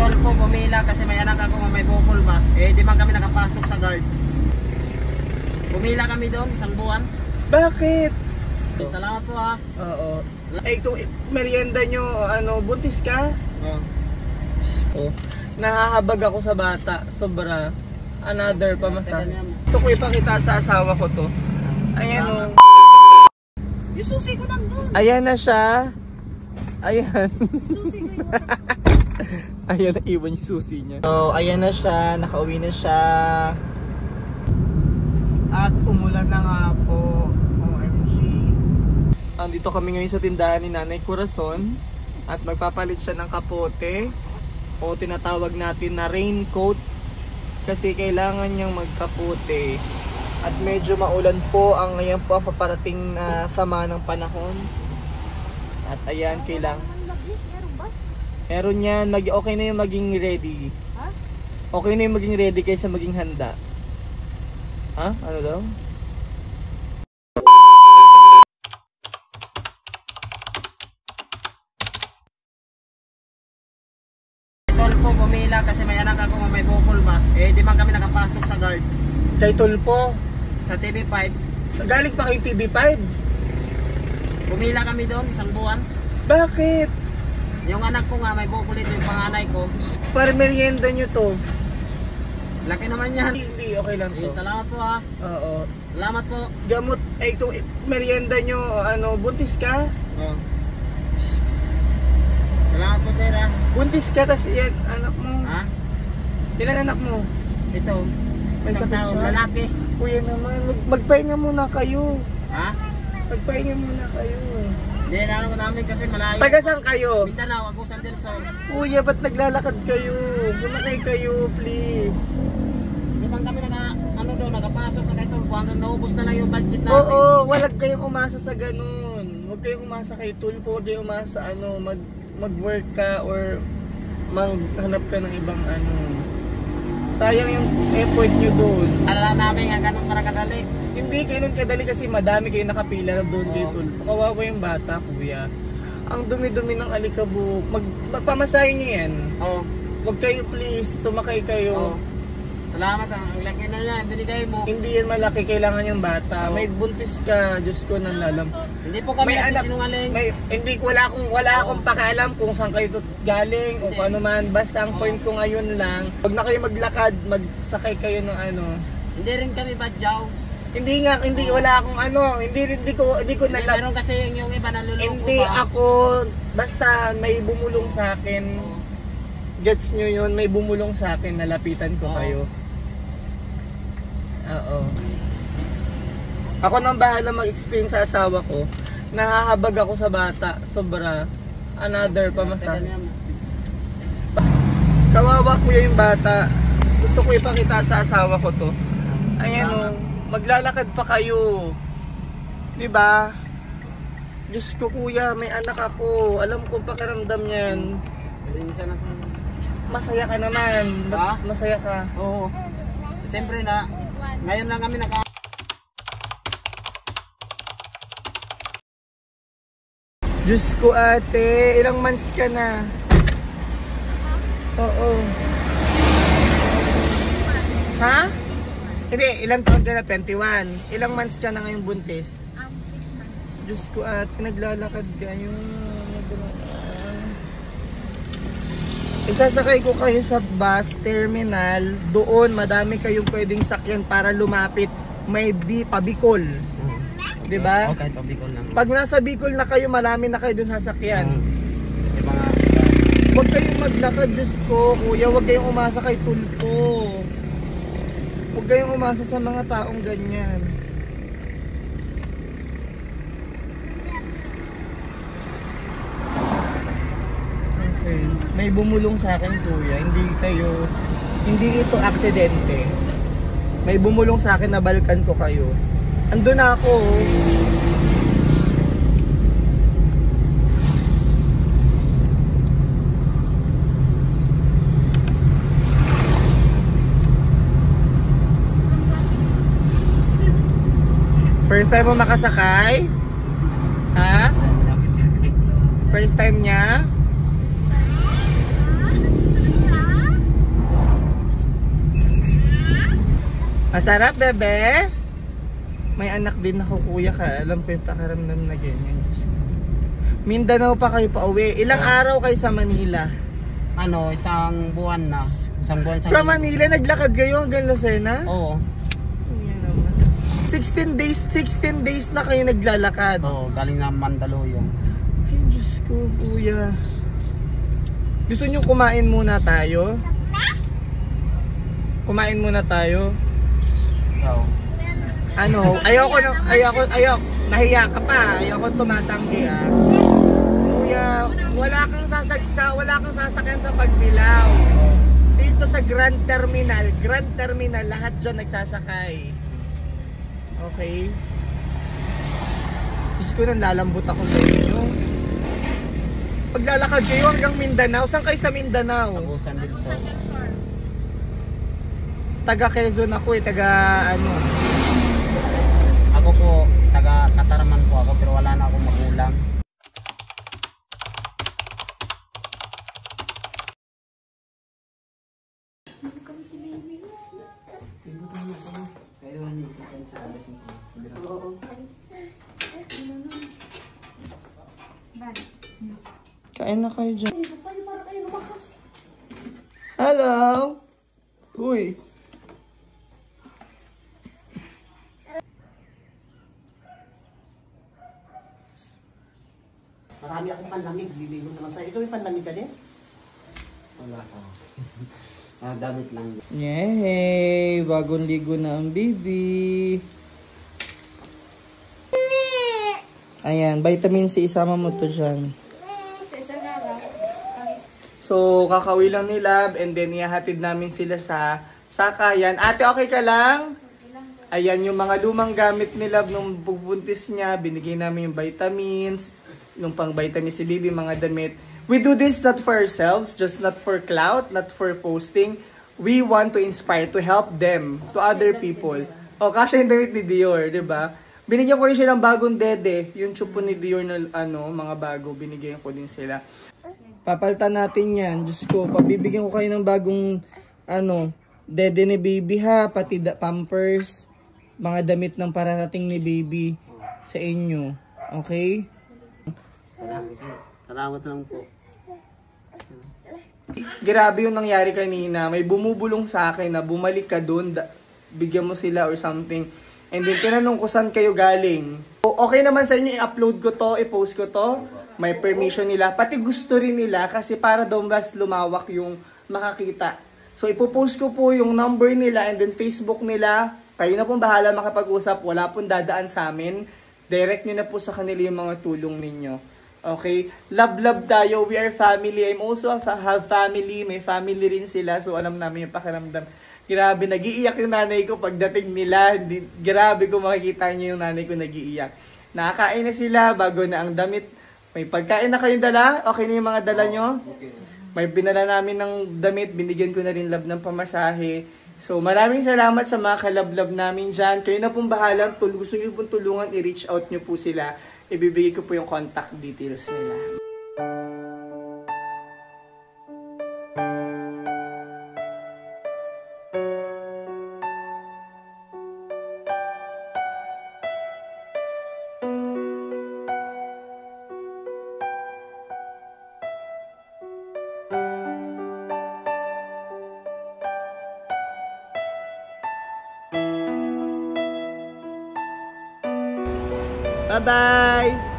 tol po, pumila kasi may anak ako may bukol ba. Eh, di man kami nakapasok sa guard. Pumila kami doon, isang buwan. Bakit? Eh, salamat po ha. Oo. Eh, kung merienda nyo, buntis ka? Oh. Oh. Nahahabag ako sa bata. Sobra. Another pamasahe. Gusto ko ipakita sa asawa ko to. Ayan o. Yung susi ko nandun. Ayan na siya. Ayan. Susi ko yun. Ayan, naiwan yung susi niya. So, ayan na siya. Nakauwi na siya. At umulan na nga po. OMG. Andito kami ngayon sa tindahan ni Nanay Corazon. At magpapalit siya ng kapote. O tinatawag natin na raincoat. Kasi kailangan niyang magkapote. At medyo maulan po ang ngayon po ang paparating na sama ng panahon. At ayan, kailangan. Meron yan. Okay na yung maging ready. Ha? Okay na yung maging ready kaysa maging handa. Ha? Ano daw? Tol po, pumila kasi may anak ako may bukol ba. Eh, di man kami nakapasok sa guard. Kay Tulpo. Sa TV5. Galing pa kay TV5. Pumila kami doon, isang buwan. Bakit? Yung anak ko nga may bukol ito, yung panganay ko. Para merienda nyo to. Laki naman yan. Hindi, okay lang Eh, to. salamat po ha. Oo. Salamat po. Gamot, eh kung merienda nyo, buntis ka? Oh. Salamat po sir ha. Buntis ka, tas yan, anak mo. Ha? Ilan anak mo? Ito. May Isang sakit taong siya? lalaki. Kuya naman, magpahinga muna kayo. Ha? Magpahinga muna kayo. Hindi, naano ko namin kasi malayo. Taga saan kayo? Mindanao, Agusan del Sol. Kuya, ba't naglalakad kayo? Sumakay kayo, please. Di bang kami nakapasok na ito hanggang naubos na lang yung budget natin. Oo, walag kayong umasa sa ganun. Huwag kayong umasa kay Tulpo, huwag kayong umasa mag-work ka or maghanap ka ng ibang sayang yung effort nyo doon. Alala namin nga ganun para kadali. Hindi ganun kadali kasi madami kayo nakapila doon kay Oo. Tulpo. Kawawa yung bata, kuya. Ang dumi-dumi ng alikabok. Magpamasahin nyo yan. Oo. Huwag kayo please, sumakay kayo. Oo. Salamat, ang laki na yan, binigay mo. Hindi yan malaki, kailangan yung bata. Oo. May buntis ka, Diyos ko nang lalam. Hindi po kami May anak, nagsisinungaling. wala akong pakialam kung saan kayo galing o Hindi. kung ano man. Basta ang point ko ngayon lang, huwag na kayo maglakad, magsakay kayo ng Hindi rin kami badyaw. Hindi wala akong hindi ko Hindi, nalam. meron kasi yung iba naluloko Hindi ba? ako, basta may bumulong sa akin. Oo. Gets nyo yun, may bumulong sa akin, nalapitan ko Oo. kayo. Oo. Ako nang bahala mag-explain sa asawa ko. Nahahabag ako sa bata. Sobra. Another pamasahe. Kawawa kuya yung bata. Gusto ko ipakita sa asawa ko to. Ayan o. Maglalakad pa kayo. Diba? Diyos ko kuya, may anak ako. Alam ko pakiramdam yan. Kasi minsan ako. Masaya ka naman. Ha? Masaya ka. Oo. Siyempre na, ngayon lang kami Diyos ko ate, ilang months ka na? Oo. Ha? Hindi, ilang taon ka na? 21. Ilang months ka na ngayong buntis? 6 months. Diyos ko ate, naglalakad kayo. Isasakay ko kayo sa bus terminal. Doon, madami kayong pwedeng sakyan para lumapit. May Bicol. Diba? Okay, pabikol lang. Pag nasa Bicol na kayo, marami na kayo dun sasakyan. Yung mga Huwag kayong maglakad, Diyos ko. Kuya, huwag kayong umasa kay Tulpo. Huwag kayong umasa sa mga taong ganyan. Okay. May bumulong sa akin, kuya. Hindi ito aksidente. May bumulong sa akin na balikan ko kayo. Andun na ako. First time mo makasakay? Ha? First time niya? Masarap, bebe? May anak din ako, kuya ka. Alam ko yung pakaramdam na ganyan. Mindanao pa kayo pa uwi. Ilang araw kayo sa Manila? Ano, isang buwan na. Isang buwan sa From Manila, naglakad kayo hanggang Lucena? Oo. 16 days na kayo naglalakad. Oo, galing na Mandaluyong. Ay, Diyos ko, kuya. Gusto nyo kumain muna tayo? Kumain muna tayo? Oo. Ano, ayoko, nahiya ka pa, ayoko tumatanggi Kuya, wala kang sasakyan sa Pagdilaw. Dito sa Grand Terminal, lahat dyan nagsasakay. Okay? Diyos ko, nanlalambot ako sa inyo. Paglalakad kayo hanggang Mindanao, saan kayo sa Mindanao? Abusan din so. Taga Quezon ako taga ano. Ako po, taga Katarman po ako, pero wala na akong magulang. Kain na kayo dyan. Hello! Uy! Marami akong panlamig, bibigyan naman sa'yo. Ikaw yung panlamig ka din? Wala sa damit lang. Yay! Bagong ligo na ang baby. Ayan, vitamin C, isama mo to dyan. Sa isang araw, So, kakauwi lang ni Lab and then ihahatid namin sila sa sakayan. Ate, okay ka lang? Ayan, yung mga lumang gamit ni Lab nung pupuntis niya, binigay namin yung vitamins, yung pang vitamin si baby, mga damit. We do this not for ourselves, just not for clout, not for posting. We want to inspire, to help them, to other people. O, kasya yung damit ni Dior, di ba? Binigyan ko rin siya ng bagong dede. Yung chupo ni Dior na mga bago, binigyan ko din sila. Papalitan natin yan. Diyos ko, pabibigyan ko kayo ng bagong dede ni baby ha. Pati pampers, mga damit ng pararating ni baby sa inyo. Okay? Salamat lang po. Grabe yung nangyari kanina. May bumubulong sa akin na bumalik ka doon, bigyan mo sila or something. And then tinanong ko saan kayo galing. Okay naman sa inyo i-upload ko to, i-post ko to. May permission nila. Pati gusto rin nila kasi para daw mas lumawak yung makakita. So ipopost ko po yung number nila and then Facebook nila. Kayo na pong bahala makapag-usap. Wala pong dadaan sa amin. Direct nyo na po sa kanila yung mga tulong ninyo. Okay? Love tayo. We are family. I'm also have family. May family rin sila. So alam namin yung pakiramdam. Grabe, nag-iiyak yung nanay ko pagdating nila. Grabe kung makikita niyo yung nanay ko nag-iiyak. Nakakain na sila bago na ang damit. May pagkain na kayong dala? Okay na yung mga dala nyo? Okay. May binala namin ng damit. Binigyan ko na rin Lab ng pamasahe. So maraming salamat sa mga kalablab namin dyan. Kayo na pong bahala. Gusto nyo pong tulungan, i-reach out nyo po sila. Ibibigay ko po yung contact details nila. Bye-bye!